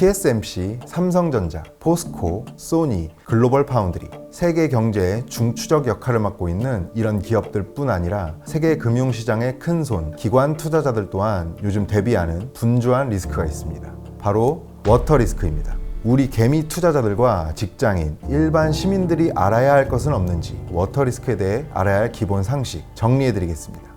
TSMC, 삼성전자, 포스코, 소니, 글로벌 파운드리, 세계 경제의 중추적 역할을 맡고 있는 이런 기업들뿐 아니라 세계 금융시장의 큰손, 기관 투자자들 또한 요즘 대비하는 분주한 리스크가 있습니다. 바로 워터 리스크입니다. 우리 개미 투자자들과 직장인, 일반 시민들이 알아야 할 것은 없는지 워터 리스크에 대해 알아야 할 기본 상식 정리해드리겠습니다.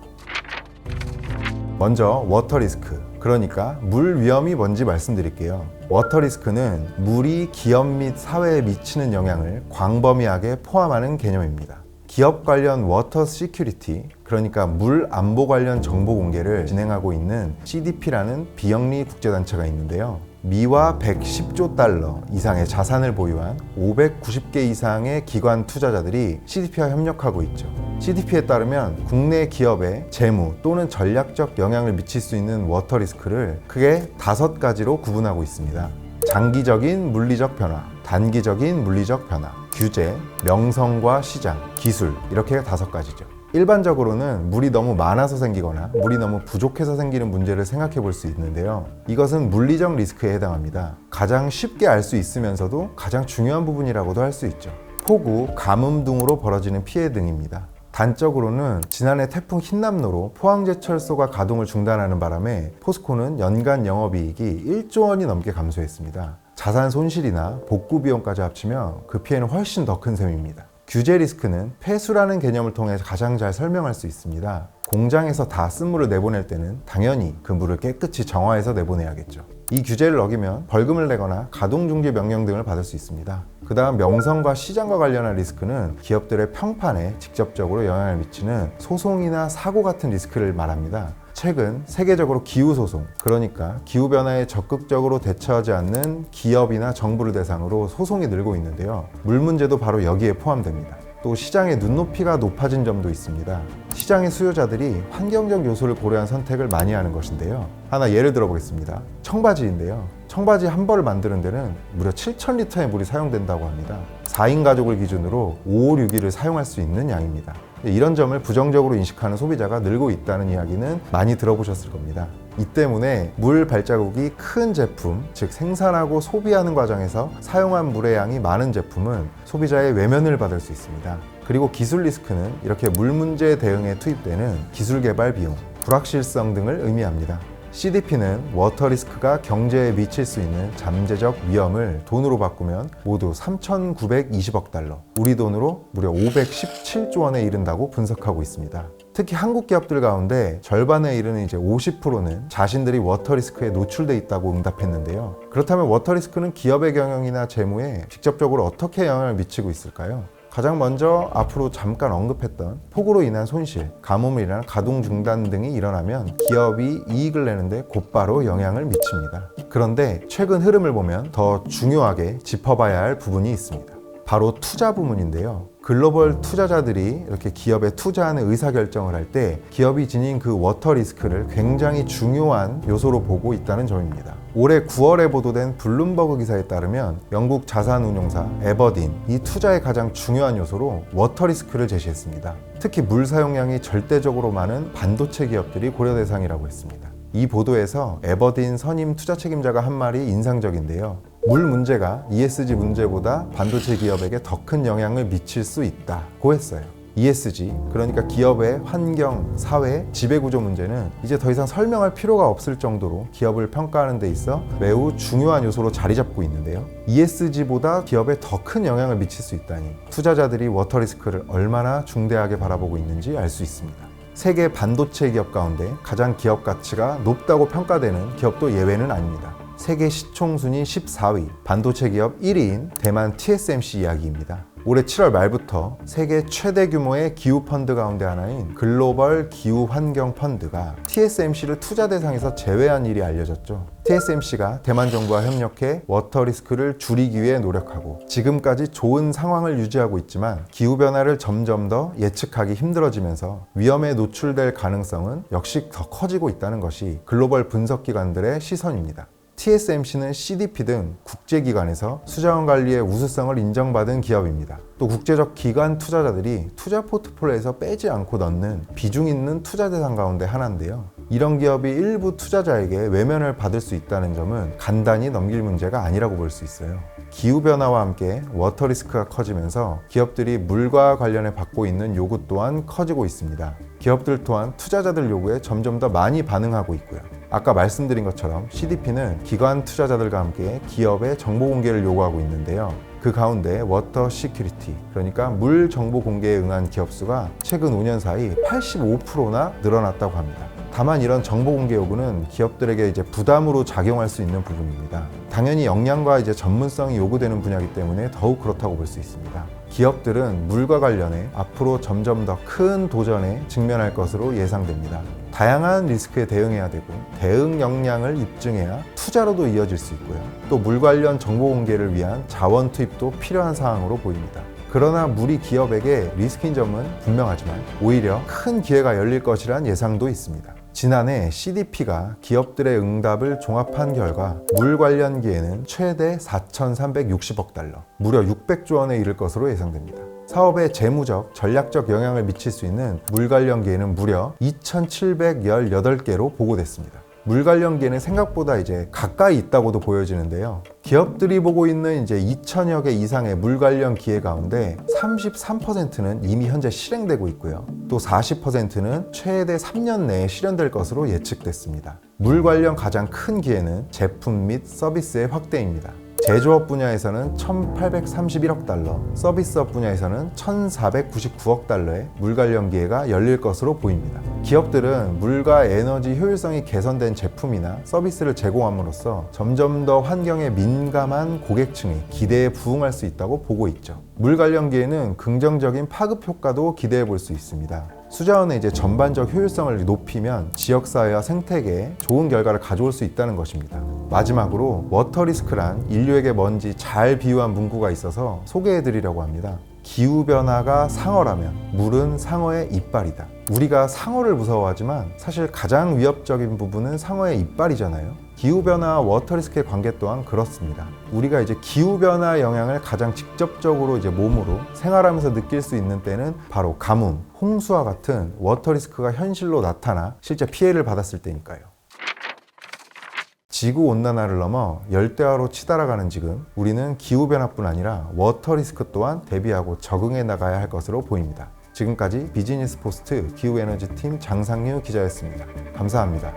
먼저 워터 리스크, 그러니까 물 위험이 뭔지 말씀드릴게요. 워터 리스크는 물이 기업 및 사회에 미치는 영향을 광범위하게 포함하는 개념입니다. 기업 관련 워터 시큐리티, 그러니까 물 안보 관련 정보 공개를 진행하고 있는 CDP라는 비영리 국제단체가 있는데요. 미화 110조 달러 이상의 자산을 보유한 590개 이상의 기관 투자자들이 CDP와 협력하고 있죠. CDP에 따르면 국내 기업의 재무 또는 전략적 영향을 미칠 수 있는 워터 리스크를 크게 5가지로 구분하고 있습니다. 장기적인 물리적 변화, 단기적인 물리적 변화, 규제, 명성과 시장, 기술, 이렇게 5가지죠. 일반적으로는 물이 너무 많아서 생기거나 물이 너무 부족해서 생기는 문제를 생각해 볼 수 있는데요. 이것은 물리적 리스크에 해당합니다. 가장 쉽게 알 수 있으면서도 가장 중요한 부분이라고도 할 수 있죠. 폭우, 가뭄 등으로 벌어지는 피해 등입니다. 단적으로는 지난해 태풍 흰남노로 포항제철소가 가동을 중단하는 바람에 포스코는 연간 영업이익이 1조 원이 넘게 감소했습니다. 자산 손실이나 복구 비용까지 합치면 그 피해는 훨씬 더 큰 셈입니다. 규제 리스크는 폐수라는 개념을 통해 가장 잘 설명할 수 있습니다. 공장에서 다 쓴 물을 내보낼 때는 당연히 그 물을 깨끗이 정화해서 내보내야겠죠. 이 규제를 어기면 벌금을 내거나 가동중지 명령 등을 받을 수 있습니다. 그 다음 명성과 시장과 관련한 리스크는 기업들의 평판에 직접적으로 영향을 미치는 소송이나 사고 같은 리스크를 말합니다. 최근 세계적으로 기후소송, 그러니까 기후변화에 적극적으로 대처하지 않는 기업이나 정부를 대상으로 소송이 늘고 있는데요. 물 문제도 바로 여기에 포함됩니다. 또 시장의 눈높이가 높아진 점도 있습니다. 시장의 수요자들이 환경적 요소를 고려한 선택을 많이 하는 것인데요. 하나 예를 들어 보겠습니다. 청바지인데요. 청바지 한 벌을 만드는 데는 무려 7,000리터의 물이 사용된다고 합니다. 4인 가족을 기준으로 5-6일을 사용할 수 있는 양입니다. 이런 점을 부정적으로 인식하는 소비자가 늘고 있다는 이야기는 많이 들어보셨을 겁니다. 이 때문에 물 발자국이 큰 제품, 즉 생산하고 소비하는 과정에서 사용한 물의 양이 많은 제품은 소비자의 외면을 받을 수 있습니다. 그리고 기술 리스크는 이렇게 물 문제 대응에 투입되는 기술 개발 비용, 불확실성 등을 의미합니다. CDP는 워터 리스크가 경제에 미칠 수 있는 잠재적 위험을 돈으로 바꾸면 모두 3,920억 달러, 우리 돈으로 무려 517조 원에 이른다고 분석하고 있습니다. 특히 한국 기업들 가운데 절반에 이르는 이제 50%는 자신들이 워터 리스크에 노출돼 있다고 응답했는데요. 그렇다면 워터 리스크는 기업의 경영이나 재무에 직접적으로 어떻게 영향을 미치고 있을까요? 가장 먼저 앞으로 잠깐 언급했던 폭우로 인한 손실, 가뭄으로 인한 가동 중단 등이 일어나면 기업이 이익을 내는데 곧바로 영향을 미칩니다. 그런데 최근 흐름을 보면 더 중요하게 짚어봐야 할 부분이 있습니다. 바로 투자 부문인데요. 글로벌 투자자들이 이렇게 기업에 투자하는 의사결정을 할 때 기업이 지닌 그 워터 리스크를 굉장히 중요한 요소로 보고 있다는 점입니다. 올해 9월에 보도된 블룸버그 기사에 따르면 영국 자산운용사 에버딘, 이 투자의 가장 중요한 요소로 워터 리스크를 제시했습니다. 특히 물 사용량이 절대적으로 많은 반도체 기업들이 고려 대상이라고 했습니다. 이 보도에서 에버딘 선임 투자 책임자가 한 말이 인상적인데요. 물 문제가 ESG 문제보다 반도체 기업에게 더 큰 영향을 미칠 수 있다고 했어요. ESG, 그러니까 기업의 환경, 사회, 지배구조 문제는 이제 더 이상 설명할 필요가 없을 정도로 기업을 평가하는 데 있어 매우 중요한 요소로 자리 잡고 있는데요. ESG보다 기업에 더 큰 영향을 미칠 수 있다니 투자자들이 워터 리스크를 얼마나 중대하게 바라보고 있는지 알 수 있습니다. 세계 반도체 기업 가운데 가장 기업 가치가 높다고 평가되는 기업도 예외는 아닙니다. 세계 시총순위 14위, 반도체 기업 1위인 대만 TSMC 이야기입니다. 올해 7월 말부터 세계 최대 규모의 기후 펀드 가운데 하나인 글로벌 기후 환경 펀드가 TSMC를 투자 대상에서 제외한 일이 알려졌죠. TSMC가 대만 정부와 협력해 워터 리스크를 줄이기 위해 노력하고 지금까지 좋은 상황을 유지하고 있지만 기후변화를 점점 더 예측하기 힘들어지면서 위험에 노출될 가능성은 역시 더 커지고 있다는 것이 글로벌 분석기관들의 시선입니다. TSMC는 CDP 등 국제기관에서 수자원 관리의 우수성을 인정받은 기업입니다. 또 국제적 기관 투자자들이 투자 포트폴리오에서 빼지 않고 넣는 비중 있는 투자 대상 가운데 하나인데요. 이런 기업이 일부 투자자에게 외면을 받을 수 있다는 점은 간단히 넘길 문제가 아니라고 볼 수 있어요. 기후변화와 함께 워터 리스크가 커지면서 기업들이 물과 관련해 받고 있는 요구 또한 커지고 있습니다. 기업들 또한 투자자들 요구에 점점 더 많이 반응하고 있고요. 아까 말씀드린 것처럼 CDP는 기관 투자자들과 함께 기업의 정보 공개를 요구하고 있는데요. 그 가운데 워터 시큐리티, 그러니까 물 정보 공개에 응한 기업 수가 최근 5년 사이 85%나 늘어났다고 합니다. 다만 이런 정보 공개 요구는 기업들에게 부담으로 작용할 수 있는 부분입니다. 당연히 역량과 전문성이 요구되는 분야이기 때문에 더욱 그렇다고 볼 수 있습니다. 기업들은 물과 관련해 앞으로 점점 더 큰 도전에 직면할 것으로 예상됩니다. 다양한 리스크에 대응해야 되고 대응 역량을 입증해야 투자로도 이어질 수 있고요. 또 물 관련 정보 공개를 위한 자원 투입도 필요한 상황으로 보입니다. 그러나 물이 기업에게 리스크인 점은 분명하지만 오히려 큰 기회가 열릴 것이란 예상도 있습니다. 지난해 CDP가 기업들의 응답을 종합한 결과 물 관련 기회는 최대 4,360억 달러, 무려 600조 원에 이를 것으로 예상됩니다. 사업에 재무적, 전략적 영향을 미칠 수 있는 물 관련 기회는 무려 2,718개로 보고됐습니다. 물 관련 기회는 생각보다 가까이 있다고도 보여지는데요. 기업들이 보고 있는 2,000여 개 이상의 물 관련 기회 가운데 33%는 이미 현재 실행되고 있고요. 또 40%는 최대 3년 내에 실현될 것으로 예측됐습니다. 물 관련 가장 큰 기회는 제품 및 서비스의 확대입니다. 제조업 분야에서는 1,831억 달러, 서비스업 분야에서는 1,499억 달러의 물 관련 기회가 열릴 것으로 보입니다. 기업들은 물과 에너지 효율성이 개선된 제품이나 서비스를 제공함으로써 점점 더 환경에 민감한 고객층의 기대에 부응할 수 있다고 보고 있죠. 물 관련 기회는 긍정적인 파급 효과도 기대해 볼 수 있습니다. 수자원의 전반적 효율성을 높이면 지역사회와 생태계에 좋은 결과를 가져올 수 있다는 것입니다. 마지막으로 워터 리스크란 인류에게 뭔지 잘 비유한 문구가 있어서 소개해 드리려고 합니다. 기후변화가 상어라면 물은 상어의 이빨이다. 우리가 상어를 무서워하지만 사실 가장 위협적인 부분은 상어의 이빨이잖아요. 기후변화와 워터리스크의 관계 또한 그렇습니다. 우리가 기후변화 영향을 가장 직접적으로 몸으로 생활하면서 느낄 수 있는 때는 바로 가뭄, 홍수와 같은 워터리스크가 현실로 나타나 실제 피해를 받았을 때니까요. 지구온난화를 넘어 열대화로 치달아가는 지금 우리는 기후변화뿐 아니라 워터리스크 또한 대비하고 적응해 나가야 할 것으로 보입니다. 지금까지 비즈니스 포스트 기후에너지팀 장상유 기자였습니다. 감사합니다.